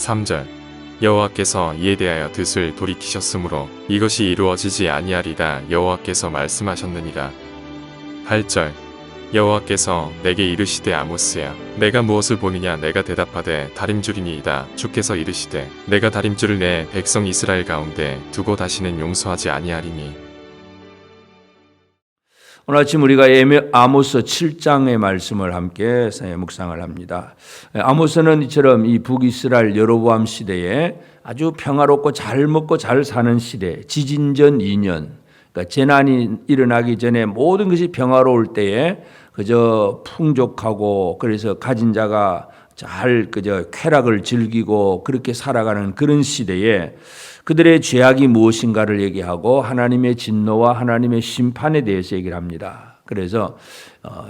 3절 여호와께서 이에 대하여 뜻을 돌이키셨으므로 이것이 이루어지지 아니하리라 여호와께서 말씀하셨느니라. 8절 여호와께서 내게 이르시되 아모스야 내가 무엇을 보느냐 내가 대답하되 다림줄이니이다. 주께서 이르시되 내가 다림줄을 내 백성 이스라엘 가운데 두고 다시는 용서하지 아니하리니. 오늘 아침 우리가 아모스 7장의 말씀을 함께 묵상을 합니다. 아모스는 이처럼 이 북이스라엘 여로보암 시대에 아주 평화롭고 잘 먹고 잘 사는 시대, 지진전 2년, 그러니까 재난이 일어나기 전에 모든 것이 평화로울 때에 그저 풍족하고 그래서 가진 자가 잘 그저 쾌락을 즐기고 그렇게 살아가는 그런 시대에 그들의 죄악이 무엇인가를 얘기하고 하나님의 진노와 하나님의 심판에 대해서 얘기를 합니다. 그래서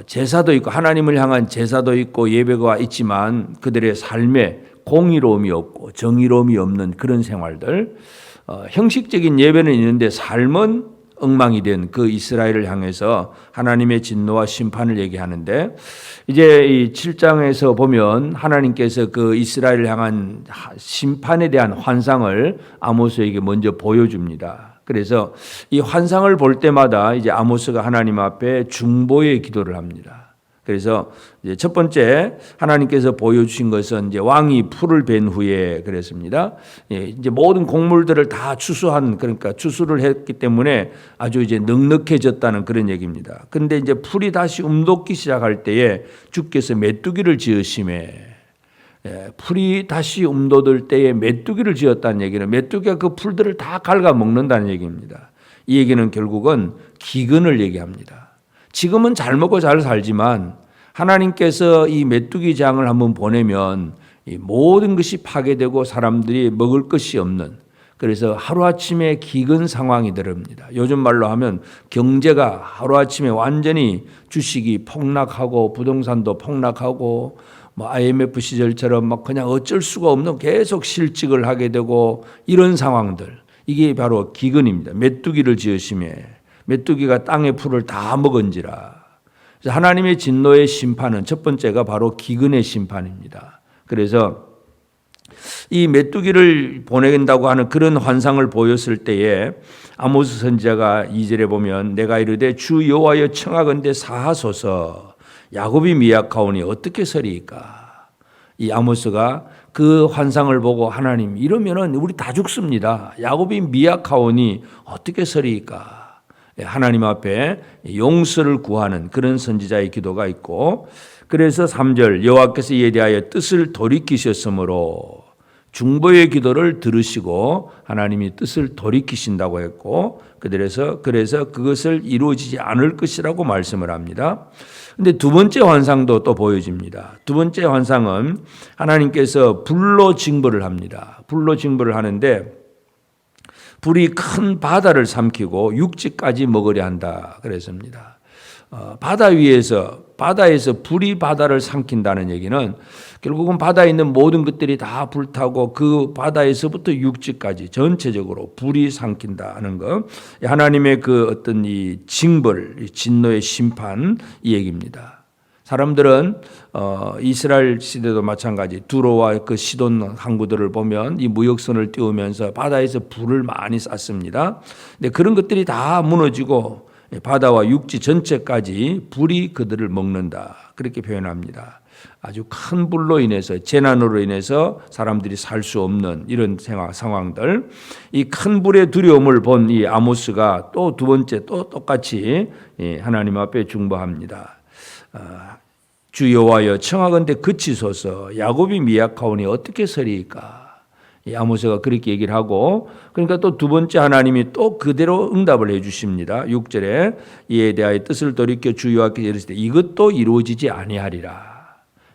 제사도 있고 하나님을 향한 제사도 있고 예배가 있지만 그들의 삶에 공의로움이 없고 정의로움이 없는 그런 생활들, 형식적인 예배는 있는데 삶은 엉망이 된 그 이스라엘을 향해서 하나님의 진노와 심판을 얘기하는데 이제 이 7장에서 보면 하나님께서 그 이스라엘을 향한 심판에 대한 환상을 아모스에게 먼저 보여줍니다. 그래서 이 환상을 볼 때마다 이제 아모스가 하나님 앞에 중보의 기도를 합니다. 그래서 이제 첫 번째 하나님께서 보여주신 것은 이제 왕이 풀을 벤 후에 그랬습니다. 이제 모든 곡물들을 다 추수한 그러니까 추수를 했기 때문에 아주 이제 넉넉해졌다는 그런 얘기입니다. 그런데 이제 풀이 다시 움돋기 시작할 때에 주께서 메뚜기를 지으심에 풀이 다시 움돋을 때에 메뚜기를 지었다는 얘기는 메뚜기가 그 풀들을 다 갉아 먹는다는 얘기입니다. 이 얘기는 결국은 기근을 얘기합니다. 지금은 잘 먹고 잘 살지만 하나님께서 이 메뚜기 장을 한번 보내면 이 모든 것이 파괴되고 사람들이 먹을 것이 없는 그래서 하루아침에 기근 상황이 들어옵니다. 요즘 말로 하면 경제가 하루아침에 완전히 주식이 폭락하고 부동산도 폭락하고 뭐 IMF 시절처럼 막 그냥 어쩔 수가 없는 계속 실직을 하게 되고 이런 상황들 이게 바로 기근입니다. 메뚜기를 지으심에 메뚜기가 땅의 풀을 다 먹은지라. 하나님의 진노의 심판은 첫 번째가 바로 기근의 심판입니다. 그래서 이 메뚜기를 보낸다고 하는 그런 환상을 보였을 때에 아모스 선지자가 2절에 보면 내가 이르되 주 여호와여 청하건대 사하소서 야곱이 미약하오니 어떻게 서리이까. 이 아모스가 그 환상을 보고 하나님 이러면은 우리 다 죽습니다. 야곱이 미약하오니 어떻게 서리이까. 하나님 앞에 용서를 구하는 그런 선지자의 기도가 있고 그래서 3절 여호와께서 이에 대하여 뜻을 돌이키셨으므로 중보의 기도를 들으시고 하나님이 뜻을 돌이키신다고 했고 그래서 그것을 이루어지지 않을 것이라고 말씀을 합니다. 근데 두 번째 환상도 또 보여집니다. 두 번째 환상은 하나님께서 불로 징벌을 합니다. 불로 징벌을 하는데 불이 큰 바다를 삼키고 육지까지 먹으려 한다 그랬습니다. 바다에서 불이 바다를 삼킨다는 얘기는 결국은 바다에 있는 모든 것들이 다 불타고 그 바다에서부터 육지까지 전체적으로 불이 삼킨다는 것. 하나님의 그 어떤 이 징벌, 진노의 심판 이 얘기입니다. 사람들은 이스라엘 시대도 마찬가지 두로와 그 시돈 항구들을 보면 이 무역선을 띄우면서 바다에서 불을 많이 쐈습니다. 근데 그런 것들이 다 무너지고 바다와 육지 전체까지 불이 그들을 먹는다. 그렇게 표현합니다. 아주 큰 불로 인해서 재난으로 인해서 사람들이 살 수 없는 이런 상황들. 이 큰 불의 두려움을 본 이 아모스가 또 두 번째 또 똑같이 하나님 앞에 중보합니다. 주 여호와여 청하건대 그치소서 야곱이 미약하오니 어떻게 서리이까. 아모스가 그렇게 얘기를 하고 그러니까 또 두 번째 하나님이 또 그대로 응답을 해 주십니다. 6절에 이에 대하여 뜻을 돌이켜 주 여호와께서 이르시되 이것도 이루어지지 아니하리라.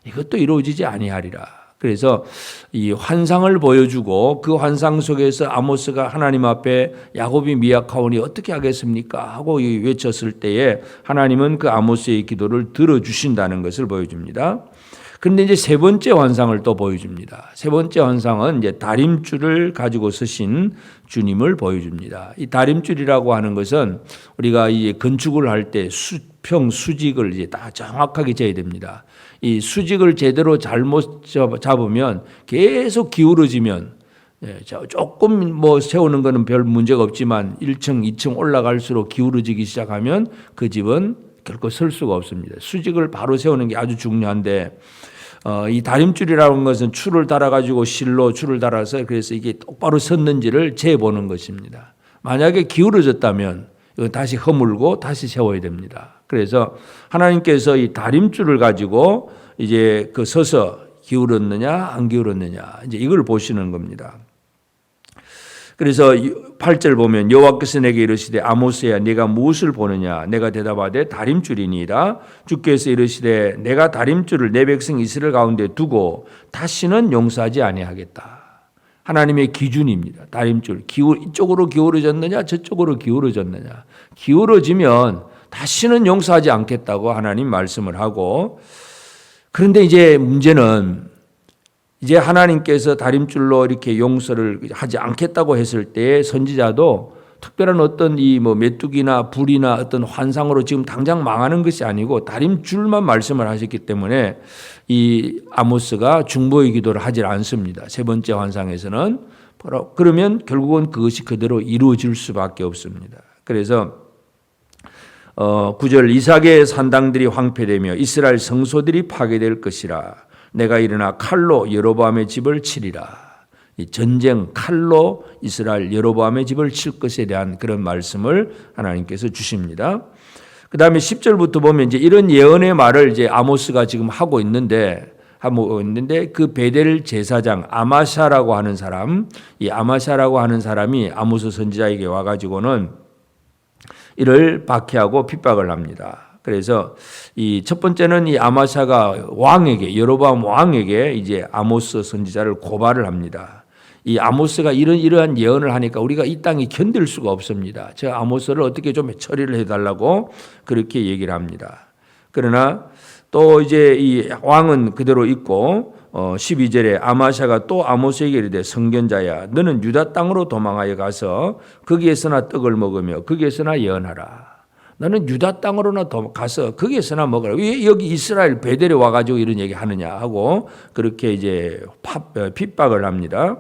이것도 이루어지지 아니하리라. 그래서 이 환상을 보여주고 그 환상 속에서 아모스가 하나님 앞에 야곱이 미약하오니 어떻게 하겠습니까? 하고 외쳤을 때에 하나님은 그 아모스의 기도를 들어주신다는 것을 보여줍니다. 그런데 이제 세 번째 환상을 또 보여줍니다. 세 번째 환상은 이제 다림줄을 가지고 서신 주님을 보여줍니다. 이 다림줄이라고 하는 것은 우리가 이 건축을 할 때 수평, 수직을 이제 다 정확하게 재야 됩니다. 이 수직을 제대로 잘못 잡으면 계속 기울어지면 조금 뭐 세우는 거는 별 문제가 없지만 1층, 2층 올라갈수록 기울어지기 시작하면 그 집은 결코 설 수가 없습니다. 수직을 바로 세우는 게 아주 중요한데 이 다림줄이라는 것은 줄을 달아가지고 실로 줄을 달아서 그래서 이게 똑바로 섰는지를 재보는 것입니다. 만약에 기울어졌다면 이건 다시 허물고 다시 세워야 됩니다. 그래서 하나님께서 이 다림줄을 가지고 이제 그 서서 기울었느냐 안 기울었느냐 이제 이걸 보시는 겁니다. 그래서 8절 보면 여호와께서 내게 이르시되 아모스야 네가 무엇을 보느냐 내가 대답하되 다림줄이니이다. 주께서 이르시되 내가 다림줄을 내 백성 이스라엘 가운데 두고 다시는 용서하지 아니하겠다. 하나님의 기준입니다. 다림줄 이쪽으로 기울어졌느냐 저쪽으로 기울어졌느냐. 기울어지면 다시는 용서하지 않겠다고 하나님 말씀을 하고, 그런데 이제 문제는 이제 하나님께서 다림줄로 이렇게 용서를 하지 않겠다고 했을 때 선지자도 특별한 어떤 이 뭐 메뚜기나 불이나 어떤 환상으로 지금 당장 망하는 것이 아니고 다림줄만 말씀을 하셨기 때문에 이 아모스가 중보의 기도를 하질 않습니다. 세 번째 환상에서는. 그러면 결국은 그것이 그대로 이루어질 수밖에 없습니다. 그래서 9절 이삭의 산당들이 황폐되며 이스라엘 성소들이 파괴될 것이라. 내가 일어나 칼로 여로보암의 집을 치리라. 이 전쟁 칼로 이스라엘 여로보암의 집을 칠 것에 대한 그런 말씀을 하나님께서 주십니다. 그 다음에 10절부터 보면 이제 이런 예언의 말을 이제 아모스가 지금 하고 있는데 그 베델 제사장 아마샤라고 하는 사람, 이 아마샤라고 하는 사람이 아모스 선지자에게 와가지고는 이를 박해하고 핍박을 합니다. 그래서 이 첫 번째는 이 아마샤가 왕에게 여로보암 왕에게 이제 아모스 선지자를 고발을 합니다. 이 아모스가 이러한 예언을 하니까 우리가 이 땅이 견딜 수가 없습니다. 저 아모스를 어떻게 좀 처리를 해달라고 그렇게 얘기를 합니다. 그러나 또 이제 이 왕은 그대로 있고 12절에 아마샤가 또 아모스에게 이르되 성견자야 너는 유다 땅으로 도망하여 가서 거기에서나 떡을 먹으며 거기에서나 예언하라. 너는 유다 땅으로나 가서 거기에서나 먹으라. 왜 여기 이스라엘 베델에 와가지고 이런 얘기 하느냐 하고 그렇게 이제 핍박을 합니다.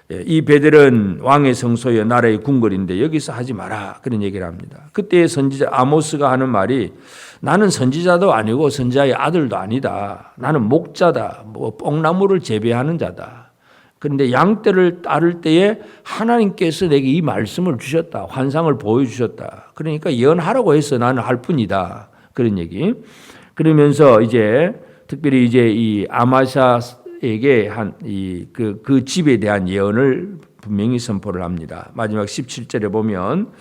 이 베델은 왕의 성소여 나라의 궁궐인데 여기서 하지 마라 그런 얘기를 합니다. 그때 선지자 아모스가 하는 말이 나는 선지자도 아니고 선지자의 아들도 아니다. 나는 목자다. 뭐 뽕나무를 재배하는 자다. 그런데 양떼를 따를 때에 하나님께서 내게 이 말씀을 주셨다. 환상을 보여주셨다. 그러니까 예언하라고 해서 나는 할 뿐이다. 그런 얘기. 그러면서 이제 특별히 이제 이 아마샤에게 그 집에 대한 예언을 분명히 선포를 합니다. 마지막 17절에 보면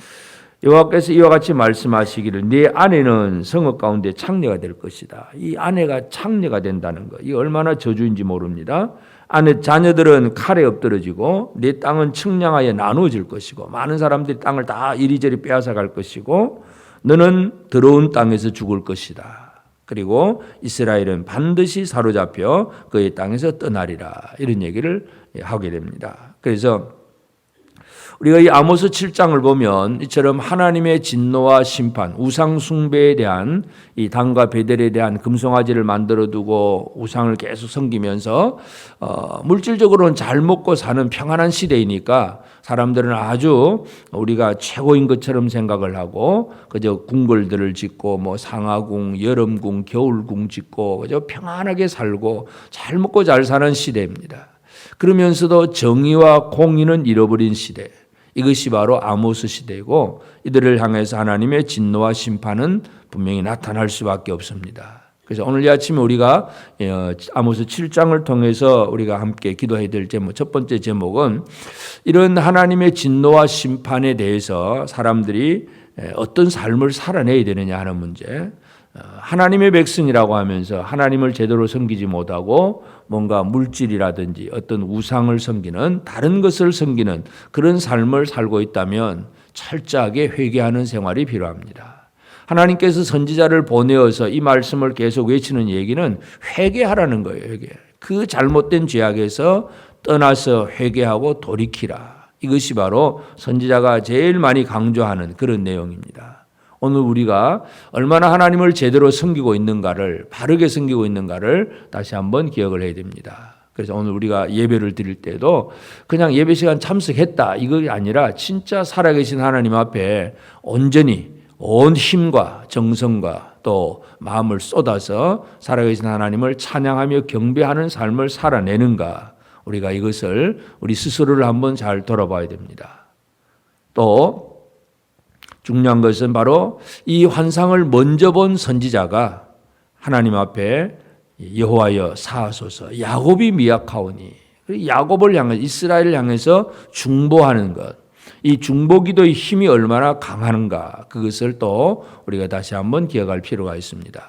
여호와께서 이와 같이 말씀하시기를 네 아내는 성읍 가운데 창녀가 될 것이다. 이 아내가 창녀가 된다는 거. 이 얼마나 저주인지 모릅니다. 아내 자녀들은 칼에 엎드러지고 네 땅은 측량하여 나누어질 것이고 많은 사람들이 땅을 다 이리저리 빼앗아 갈 것이고 너는 더러운 땅에서 죽을 것이다. 그리고 이스라엘은 반드시 사로잡혀 그의 땅에서 떠나리라. 이런 얘기를 하게 됩니다. 그래서 우리가 이 아모스 7장을 보면 이처럼 하나님의 진노와 심판, 우상 숭배에 대한 이 단과 베델에 대한 금송아지를 만들어 두고 우상을 계속 섬기면서 물질적으로는 잘 먹고 사는 평안한 시대이니까 사람들은 아주 우리가 최고인 것처럼 생각을 하고 그저 궁궐들을 짓고 뭐 상하궁, 여름궁, 겨울궁 짓고 그저 평안하게 살고 잘 먹고 잘 사는 시대입니다. 그러면서도 정의와 공의는 잃어버린 시대. 이것이 바로 아모스 시대이고 이들을 향해서 하나님의 진노와 심판은 분명히 나타날 수밖에 없습니다. 그래서 오늘 이 아침에 우리가 아모스 7장을 통해서 우리가 함께 기도해야 될 제목, 첫 번째 제목은 이런 하나님의 진노와 심판에 대해서 사람들이 어떤 삶을 살아내야 되느냐 하는 문제. 하나님의 백성이라고 하면서 하나님을 제대로 섬기지 못하고 뭔가 물질이라든지 어떤 우상을 섬기는 다른 것을 섬기는 그런 삶을 살고 있다면 철저하게 회개하는 생활이 필요합니다. 하나님께서 선지자를 보내어서 이 말씀을 계속 외치는 얘기는 회개하라는 거예요. 회개. 그 잘못된 죄악에서 떠나서 회개하고 돌이키라. 이것이 바로 선지자가 제일 많이 강조하는 그런 내용입니다. 오늘 우리가 얼마나 하나님을 제대로 섬기고 있는가를, 바르게 섬기고 있는가를 다시 한번 기억을 해야 됩니다. 그래서 오늘 우리가 예배를 드릴 때도 그냥 예배 시간 참석했다 이거 아니라 진짜 살아계신 하나님 앞에 온전히 온 힘과 정성과 또 마음을 쏟아서 살아계신 하나님을 찬양하며 경배하는 삶을 살아내는가, 우리가 이것을 우리 스스로를 한번 잘 돌아봐야 됩니다. 또 중요한 것은 바로 이 환상을 먼저 본 선지자가 하나님 앞에 여호와여 사하소서 야곱이 미약하오니, 야곱을 향해 이스라엘을 향해서 중보하는 것, 이 중보기도의 힘이 얼마나 강한가, 그것을 또 우리가 다시 한번 기억할 필요가 있습니다.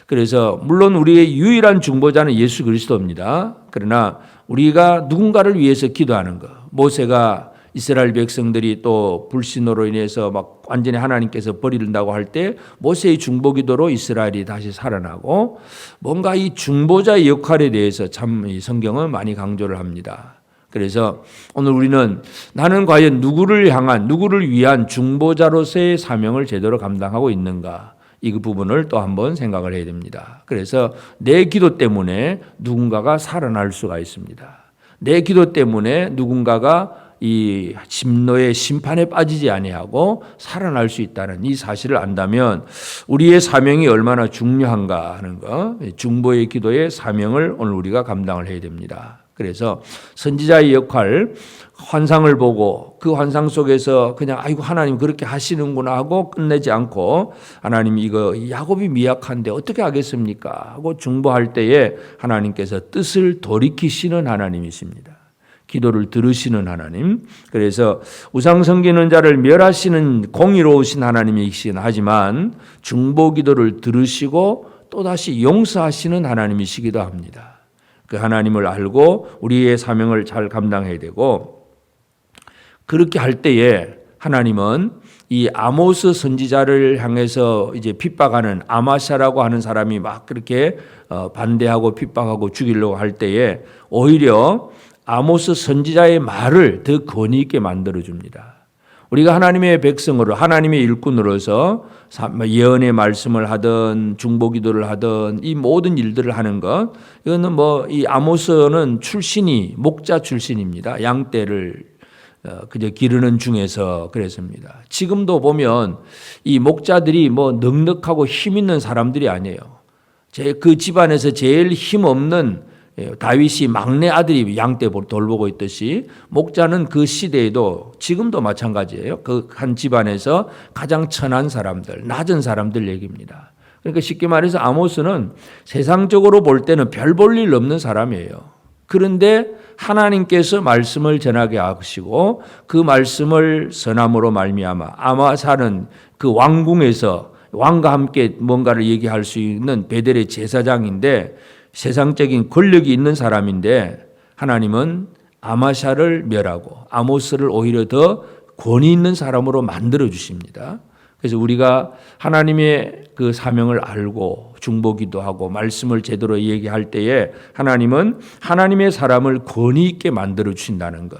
그래서 물론 우리의 유일한 중보자는 예수 그리스도입니다. 그러나 우리가 누군가를 위해서 기도하는 것, 모세가 이스라엘 백성들이 또 불신으로 인해서 막 완전히 하나님께서 버린다고 할 때 모세의 중보기도로 이스라엘이 다시 살아나고, 뭔가 이 중보자의 역할에 대해서 참 이 성경은 많이 강조를 합니다. 그래서 오늘 우리는 나는 과연 누구를 향한, 누구를 위한 중보자로서의 사명을 제대로 감당하고 있는가, 이 부분을 또 한번 생각을 해야 됩니다. 그래서 내 기도 때문에 누군가가 살아날 수가 있습니다. 내 기도 때문에 누군가가 이 심노의 심판에 빠지지 아니하고 살아날 수 있다는 이 사실을 안다면 우리의 사명이 얼마나 중요한가 하는 것, 중보의 기도의 사명을 오늘 우리가 감당을 해야 됩니다. 그래서 선지자의 역할, 환상을 보고 그 환상 속에서 그냥 아이고 하나님 그렇게 하시는구나 하고 끝내지 않고, 하나님 이거 야곱이 미약한데 어떻게 하겠습니까 하고 중보할 때에 하나님께서 뜻을 돌이키시는 하나님이십니다. 기도를 들으시는 하나님. 그래서 우상 섬기는 자를 멸하시는 공의로우신 하나님이시긴 하지만 중보 기도를 들으시고 또다시 용서하시는 하나님이시기도 합니다. 그 하나님을 알고 우리의 사명을 잘 감당해야 되고, 그렇게 할 때에 하나님은 이 아모스 선지자를 향해서 이제 핍박하는 아마샤라고 하는 사람이 막 그렇게 반대하고 핍박하고 죽이려고 할 때에 오히려 아모스 선지자의 말을 더 권위 있게 만들어줍니다. 우리가 하나님의 백성으로, 하나님의 일꾼으로서 예언의 말씀을 하든 중보기도를 하든 이 모든 일들을 하는 것, 이거는 뭐 이 아모스는 출신이 목자 출신입니다. 양떼를 그저 기르는 중에서 그랬습니다. 지금도 보면 이 목자들이 뭐 넉넉하고 힘 있는 사람들이 아니에요. 그 집안에서 제일 힘 없는 다윗이 막내 아들이 양떼 돌보고 있듯이 목자는 그 시대에도 지금도 마찬가지예요. 그 한 집안에서 가장 천한 사람들, 낮은 사람들 얘기입니다. 그러니까 쉽게 말해서 아모스는 세상적으로 볼 때는 별 볼 일 없는 사람이에요. 그런데 하나님께서 말씀을 전하게 하시고 그 말씀을 선함으로 말미암아 아마사는 그 왕궁에서 왕과 함께 뭔가를 얘기할 수 있는 베델의 제사장인데 세상적인 권력이 있는 사람인데, 하나님은 아마샤를 멸하고 아모스를 오히려 더 권위 있는 사람으로 만들어 주십니다. 그래서 우리가 하나님의 그 사명을 알고 중보기도 하고 말씀을 제대로 얘기할 때에 하나님은 하나님의 사람을 권위 있게 만들어 주신다는 것,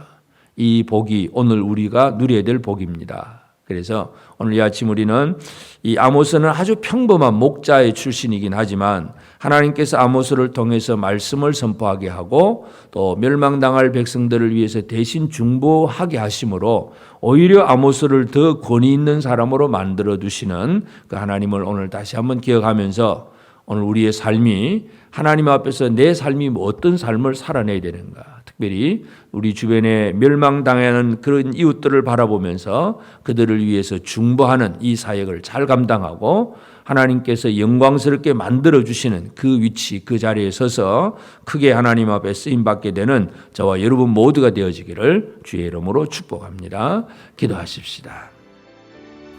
이 복이 오늘 우리가 누려야 될 복입니다. 그래서 오늘 이 아침 우리는 이 아모스는 아주 평범한 목자의 출신이긴 하지만 하나님께서 아모스를 통해서 말씀을 선포하게 하고 또 멸망당할 백성들을 위해서 대신 중보하게 하심으로 오히려 아모스를 더 권위 있는 사람으로 만들어 두시는 그 하나님을 오늘 다시 한번 기억하면서 오늘 우리의 삶이 하나님 앞에서 내 삶이 어떤 삶을 살아내야 되는가, 특별히 우리 주변에 멸망당하는 그런 이웃들을 바라보면서 그들을 위해서 중보하는 이 사역을 잘 감당하고 하나님께서 영광스럽게 만들어주시는 그 위치, 그 자리에 서서 크게 하나님 앞에 쓰임받게 되는 저와 여러분 모두가 되어지기를 주의 이름으로 축복합니다. 기도하십시다.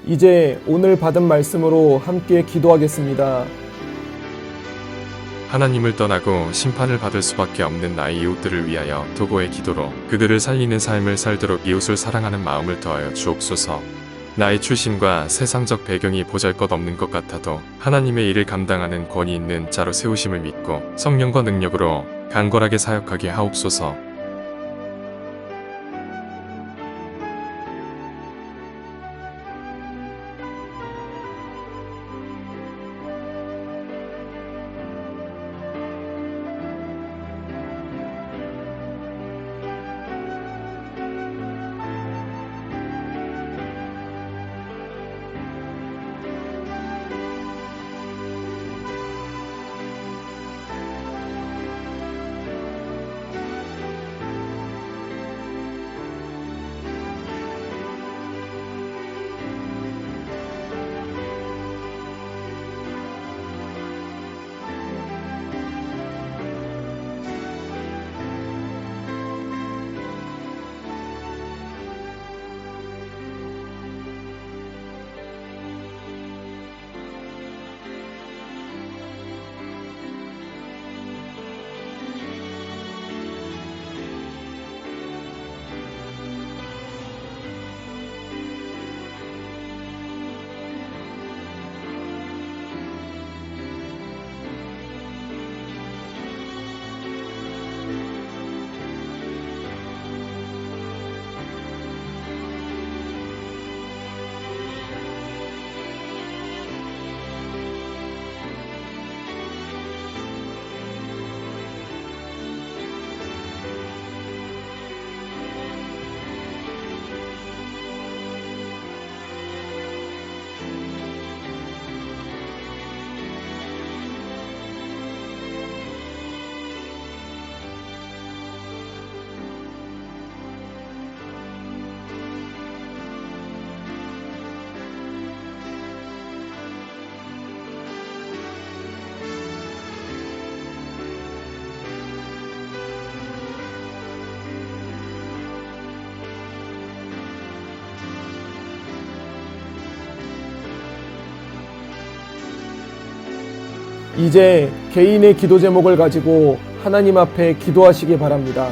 이제 오늘 받은 말씀으로 함께 기도하겠습니다. 하나님을 떠나고 심판을 받을 수밖에 없는 나의 이웃들을 위하여 도고의 기도로 그들을 살리는 삶을 살도록 이웃을 사랑하는 마음을 더하여 주옵소서. 나의 출신과 세상적 배경이 보잘것없는 것 같아도 하나님의 일을 감당하는 권위 있는 자로 세우심을 믿고 성령과 능력으로 간절하게 사역하게 하옵소서. 이제 개인의 기도 제목을 가지고 하나님 앞에 기도하시기 바랍니다.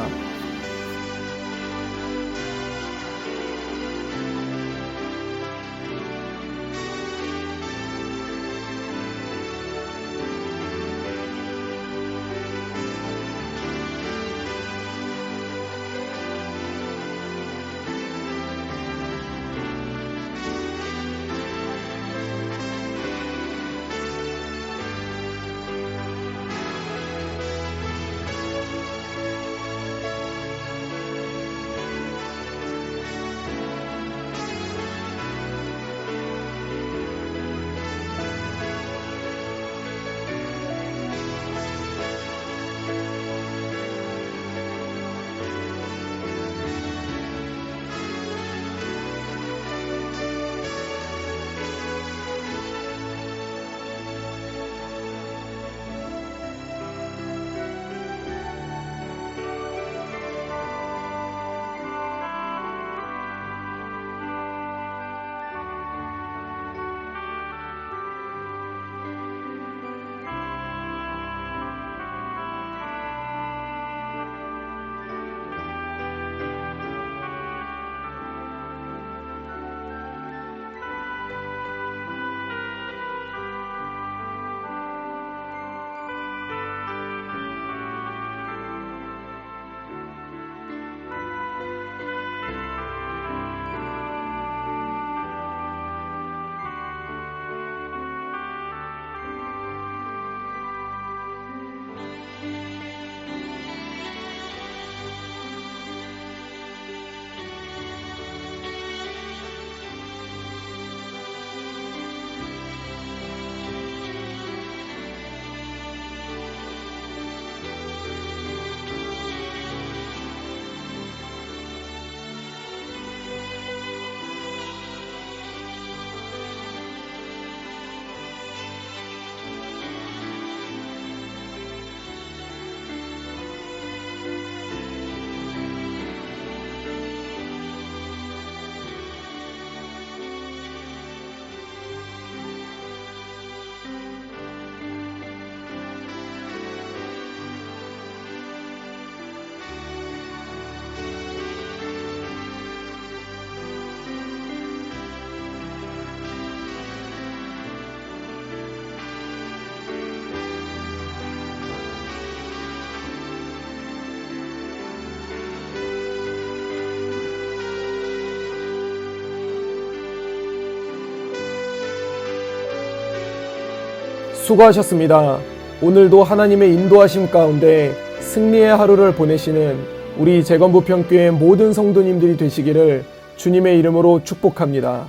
수고하셨습니다. 오늘도 하나님의 인도하심 가운데 승리의 하루를 보내시는 우리 재건부평교회 모든 성도님들이 되시기를 주님의 이름으로 축복합니다.